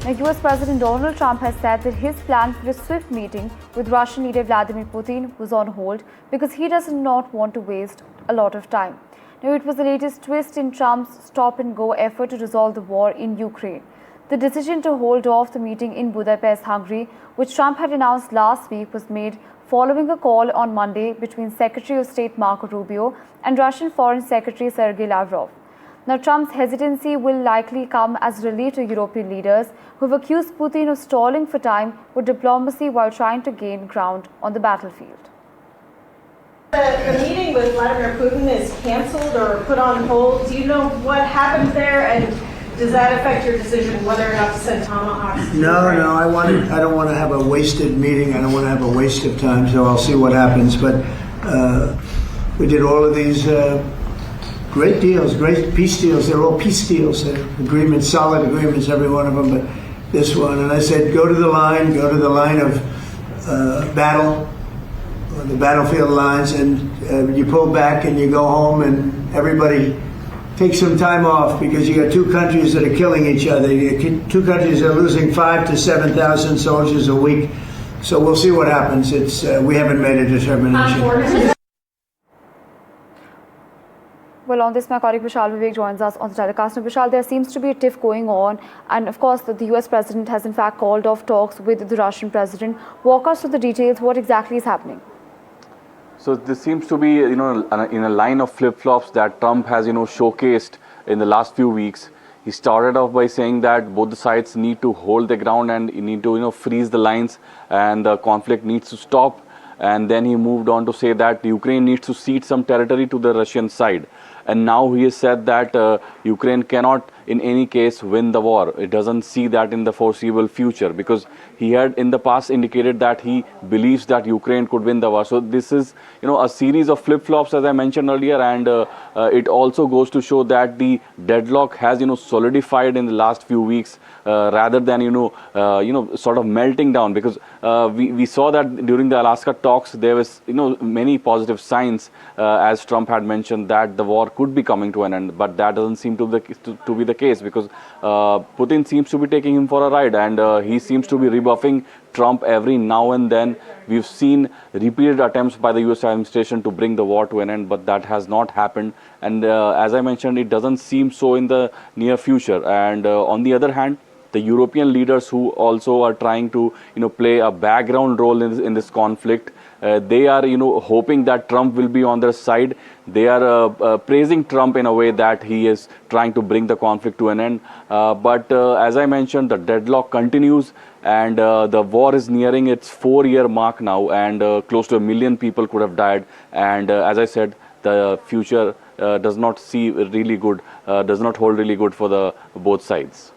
Now, US President Donald Trump has said that his plan for a swift meeting with Russian leader Vladimir Putin was on hold because he does not want to waste a lot of time. Now, it was the latest twist in Trump's stop-and-go effort to resolve the war in Ukraine. The decision to hold off the meeting in Budapest, Hungary, which Trump had announced last week, was made following a call on Monday between Secretary of State Marco Rubio and Russian Foreign Secretary Sergey Lavrov. Now, Trump's hesitancy will likely come as relief to European leaders who have accused Putin of stalling for time with diplomacy while trying to gain ground on the battlefield. The meeting with Vladimir Putin is canceled or put on hold. Do you know what happened there, and does that affect your decision whether or not to send tomahawks? No, I don't want to have a wasted meeting. I don't want to have a waste of time, so I'll see what happens. But we did all of these great deals, great peace deals. They're all peace deals, agreements, solid agreements, every one of them. But this one, and I said, go to the line of battle, the battlefield lines, and you pull back and you go home, and everybody takes some time off, because you got two countries that are killing each other. You got two countries that are losing 5,000 to 7,000 soldiers a week. So we'll see what happens. We haven't made a determination. Well, on this, my colleague Vishal Vivek joins us on the telecast. Now, Vishal, there seems to be a tiff going on, and of course, the US president has in fact called off talks with the Russian president. Walk us through the details. What exactly is happening? So this seems to be, in a line of flip-flops that Trump has, showcased in the last few weeks. He started off by saying that both the sides need to hold their ground and need to, freeze the lines, and the conflict needs to stop. And then he moved on to say that Ukraine needs to cede some territory to the Russian side. And now he has said that Ukraine cannot in any case win the war. It doesn't see that in the foreseeable future, because he had in the past indicated that he believes that Ukraine could win the war. So this is, a series of flip-flops, as I mentioned earlier, and it also goes to show that the deadlock has, solidified in the last few weeks, rather than, sort of melting down, because we saw that during the Alaska talks, there was, many positive signs, as Trump had mentioned, that the war could be coming to an end, but that doesn't seem to be the case, because Putin seems to be taking him for a ride, and he seems to be rebuffing Trump every now and then. We've seen repeated attempts by the US administration to bring the war to an end, but that has not happened. And as I mentioned, it doesn't seem so in the near future. And on the other hand, the European leaders who also are trying to, play a background role in this conflict, they are, hoping that Trump will be on their side. They are praising Trump in a way that he is trying to bring the conflict to an end. But as I mentioned, the deadlock continues, and the war is nearing its 4-year mark now, and close to 1 million people could have died. And as I said, the future does not hold really good for the both sides.